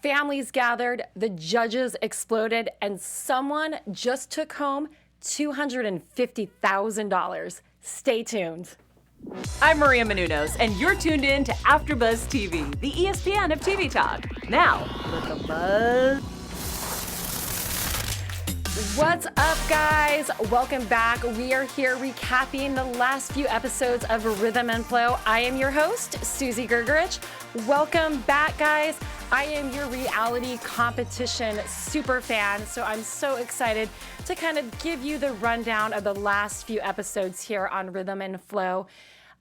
Families gathered, the judges exploded, and someone just took home $250,000. Stay tuned. I'm Maria Menounos, and you're tuned in to AfterBuzz TV, the ESPN of TV talk. Now, let the buzz. What's up, guys? Welcome back. We are here recapping the last few episodes of Rhythm and Flow. I am your host, Suzi Grgurich. Welcome back, guys. I am your reality competition super fan, so I'm so excited to kind of give you the rundown of the last few episodes here on Rhythm and Flow.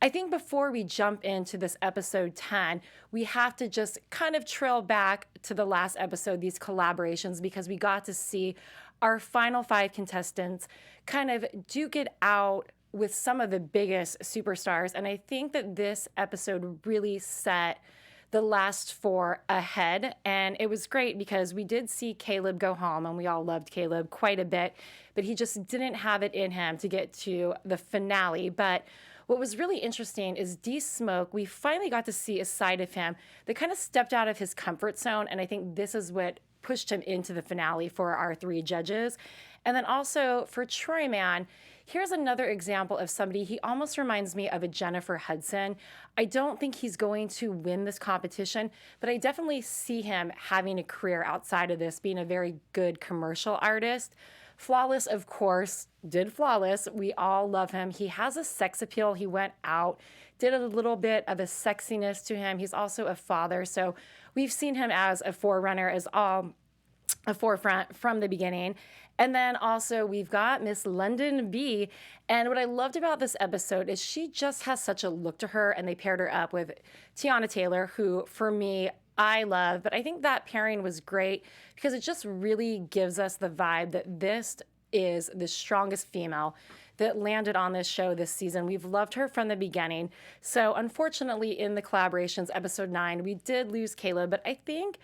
I think before we jump into this episode 10, we have to just kind of trail back to the last episode, these collaborations, because we got to see our final 5 contestants kind of duke it out with some of the biggest superstars. And I think that this episode really set the last 4 ahead. And it was great because we did see Caleb go home, and we all loved Caleb quite a bit, but he just didn't have it in him to get to the finale. But what was really interesting is D-Smoke, we finally got to see a side of him that kind of stepped out of his comfort zone. And I think this is what pushed him into the finale for our 3 judges. And then also for Troy Man, here's another example of somebody, he almost reminds me of a Jennifer Hudson. I don't think he's going to win this competition, but I definitely see him having a career outside of this, being a very good commercial artist. Flawless, of course, did Flawless. We all love him. He has a sex appeal. He went out, did a little bit of a sexiness to him. He's also a father, so we've seen him as a forerunner, as all a forefront from the beginning. And then also we've got Miss London B. And what I loved about this episode is she just has such a look to her, and they paired her up with Tiana Taylor, who for me, I love. But I think that pairing was great because it just really gives us the vibe that this is the strongest female that landed on this show this season. We've loved her from the beginning. So unfortunately in the collaborations, episode 9, we did lose Caleb, but I think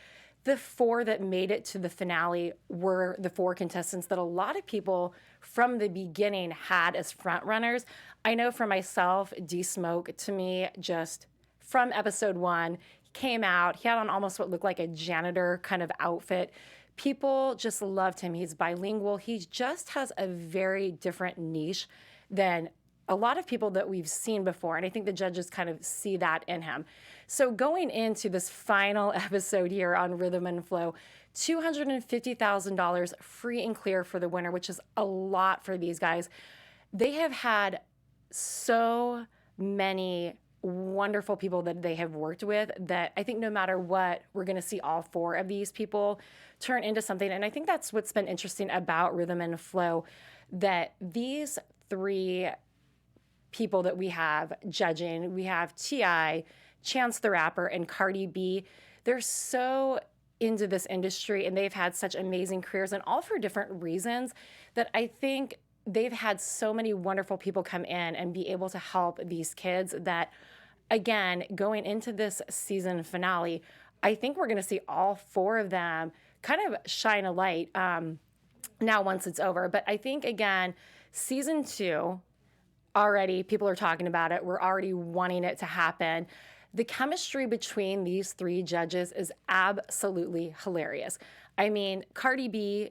the 4 that made it to the finale were the 4 contestants that a lot of people from the beginning had as front runners. I know for myself, D-Smoke, to me, just from episode 1, he came out, he had on almost what looked like a janitor kind of outfit. People just loved him. He's bilingual. He just has a very different niche than a lot of people that we've seen before. And I think the judges kind of see that in him. So going into this final episode here on Rhythm and Flow, $250,000 free and clear for the winner, which is a lot for these guys. They have had so many wonderful people that they have worked with that I think no matter what, we're going to see all 4 of these people turn into something. And I think that's what's been interesting about Rhythm and Flow, that these 3 people that we have judging, we have T.I., Chance the Rapper, and Cardi B. They're so into this industry, and they've had such amazing careers, and all for different reasons, that I think they've had so many wonderful people come in and be able to help these kids that, again, going into this season finale, I think we're going to see all 4 of them kind of shine a light now once it's over. But I think, again, season 2, already people are talking about it. We're already wanting it to happen. The chemistry between these 3 judges is absolutely hilarious. I mean, Cardi B,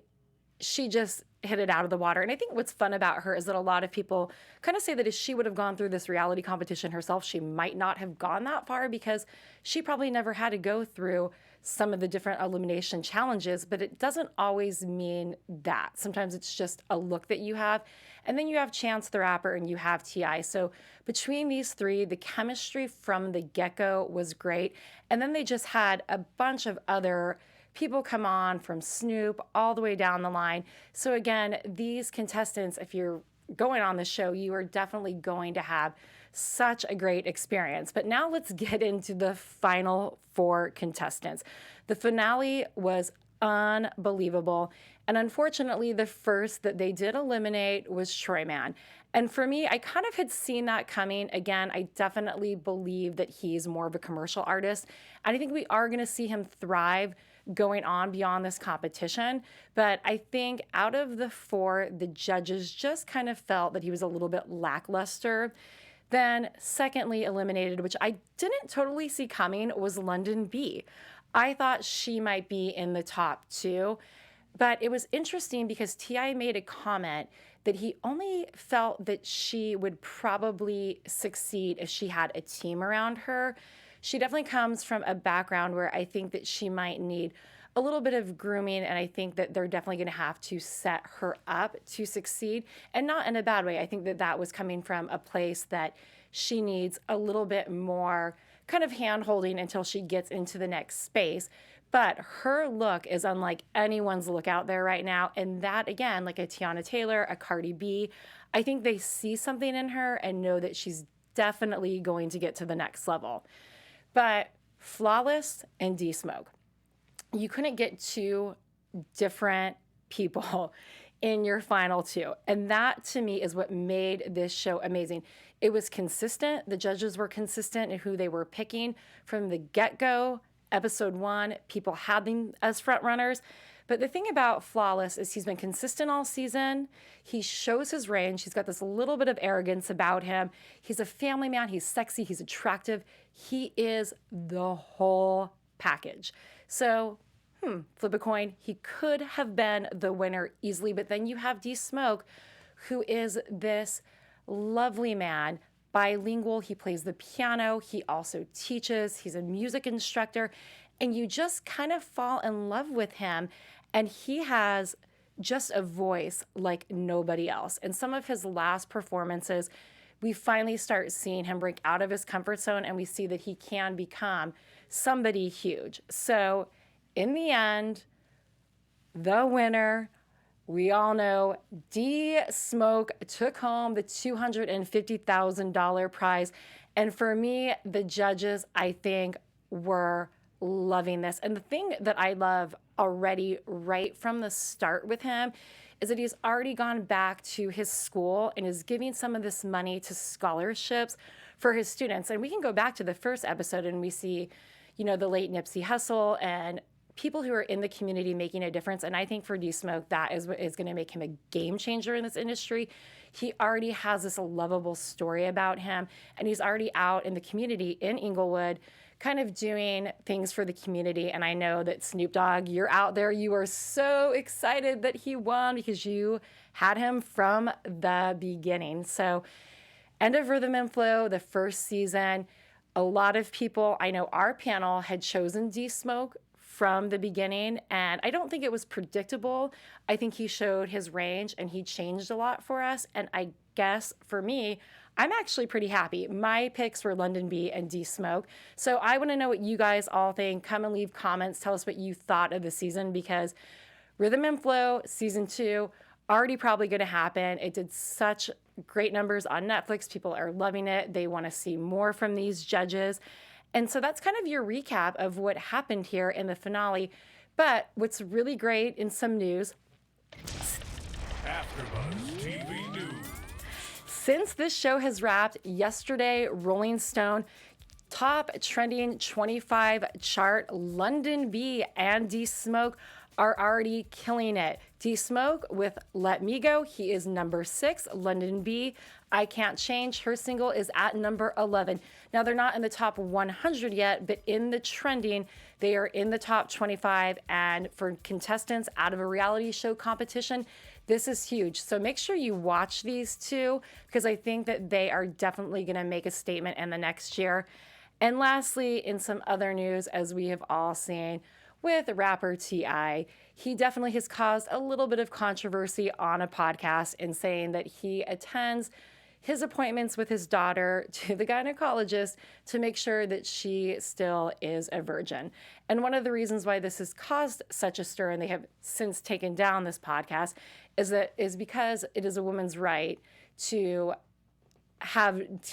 she just hit it out of the water. And I think what's fun about her is that a lot of people kind of say that if she would have gone through this reality competition herself, she might not have gone that far because she probably never had to go through some of the different elimination challenges, but it doesn't always mean that. Sometimes it's just a look that you have. And then you have Chance the Rapper and you have T.I. So between these 3, the chemistry from the get-go was great. And then they just had a bunch of other people come on, from Snoop all the way down the line. So again, these contestants, if you're going on the show, you are definitely going to have such a great experience. But now let's get into the final 4 contestants. The finale was unbelievable. And unfortunately, the first that they did eliminate was Troy Man. And for me, I kind of had seen that coming. Again, I definitely believe that he's more of a commercial artist. And I think we are going to see him thrive going on beyond this competition. But I think out of the 4, the judges just kind of felt that he was a little bit lackluster. Then secondly eliminated, which I didn't totally see coming, was London B. I thought she might be in the top 2. But it was interesting because T.I. made a comment that he only felt that she would probably succeed if she had a team around her. She definitely comes from a background where I think that she might need a little bit of grooming, and I think that they're definitely going to have to set her up to succeed, and not in a bad way. I think that that was coming from a place that she needs a little bit more kind of hand-holding until she gets into the next space. But her look is unlike anyone's look out there right now. And that, again, like a Tiana Taylor, a Cardi B, I think they see something in her and know that she's definitely going to get to the next level. But Flawless and D-Smoke, you couldn't get 2 different people in your final 2. And that, to me, is what made this show amazing. It was consistent. The judges were consistent in who they were picking from the get-go. Episode 1, people had them as front runners. But the thing about Flawless is he's been consistent all season. He shows his range. He's got this little bit of arrogance about him. He's a family man. He's sexy. He's attractive. He is the whole package. So, flip a coin. He could have been the winner easily. But then you have D-Smoke, who is this lovely man, bilingual. He plays the piano. He also teaches. He's a music instructor. And you just kind of fall in love with him. And he has just a voice like nobody else. And some of his last performances, we finally start seeing him break out of his comfort zone, and we see that he can become somebody huge. So in the end, the winner, we all know, D-Smoke took home the $250,000 prize. And for me, the judges, I think, were loving this. And the thing that I love already right from the start with him is that he's already gone back to his school and is giving some of this money to scholarships for his students. And we can go back to the first episode and we see, the late Nipsey Hussle and people who are in the community making a difference. And I think for D-Smoke, that is what is going to make him a game changer in this industry. He already has this lovable story about him, and he's already out in the community in Inglewood kind of doing things for the community. And I know that Snoop Dogg, you're out there. You are so excited that he won because you had him from the beginning. So end of Rhythm and Flow, the first season, a lot of people, I know our panel had chosen D-Smoke from the beginning, and I don't think it was predictable. I think he showed his range and he changed a lot for us. And I guess for me, I'm actually pretty happy. My picks were London B and D-Smoke. So I want to know what you guys all think. Come and leave comments. Tell us what you thought of the season, because Rhythm and Flow season 2 already probably going to happen. It did such great numbers on Netflix. People are loving it. They want to see more from these judges. And so that's kind of your recap of what happened here in the finale. But what's really great in some news, AfterBuzz TV News. Since this show has wrapped, yesterday, Rolling Stone top trending 25 chart, London B and D-Smoke are already killing it. D-Smoke with Let Me Go, he is number 6. London B, I Can't Change, her single is at number 11. Now, they're not in the top 100 yet, but in the trending, they are in the top 25. And for contestants out of a reality show competition, this is huge. So make sure you watch these two, because I think that they are definitely going to make a statement in the next year. And lastly, in some other news, as we have all seen, with rapper T.I., he definitely has caused a little bit of controversy on a podcast in saying that he attends his appointments with his daughter to the gynecologist to make sure that she still is a virgin. And one of the reasons why this has caused such a stir, and they have since taken down this podcast, is because it is a woman's right to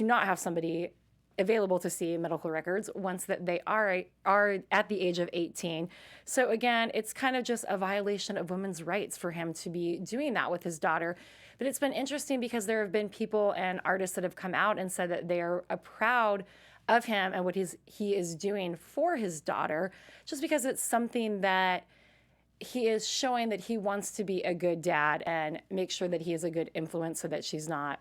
not have somebody available to see medical records once that they are at the age of 18. So again, it's kind of just a violation of women's rights for him to be doing that with his daughter. But it's been interesting because there have been people and artists that have come out and said that they are proud of him and what he is doing for his daughter, just because it's something that he is showing that he wants to be a good dad and make sure that he is a good influence so that she's not,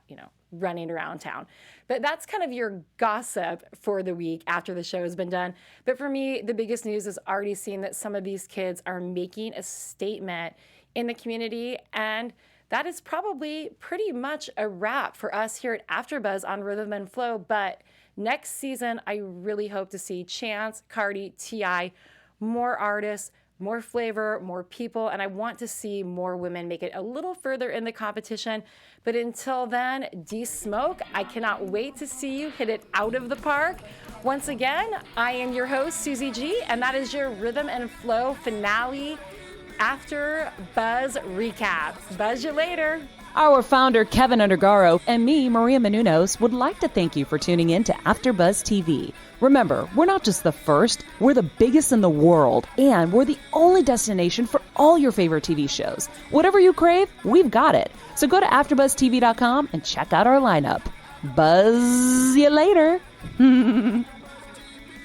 running around town. But that's kind of your gossip for the week after the show has been done. But for me, the biggest news is already seeing that some of these kids are making a statement in the community, and that is probably pretty much a wrap for us here at AfterBuzz on Rhythm and Flow. But next season, I really hope to see Chance, Cardi, T.I., more artists, more flavor, more people, and I want to see more women make it a little further in the competition. But until then, D-Smoke, I cannot wait to see you hit it out of the park. Once again, I am your host, Suzi G, and that is your Rhythm and Flow finale After Buzz recap. Buzz you later. Our founder, Keven Undergaro, and me, Maria Menounos, would like to thank you for tuning in to AfterBuzz TV. Remember, we're not just the first, we're the biggest in the world, and we're the only destination for all your favorite TV shows. Whatever you crave, we've got it. So go to AfterBuzzTV.com and check out our lineup. Buzz you later. The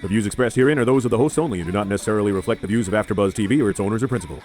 views expressed herein are those of the hosts only and do not necessarily reflect the views of AfterBuzz TV or its owners or principal.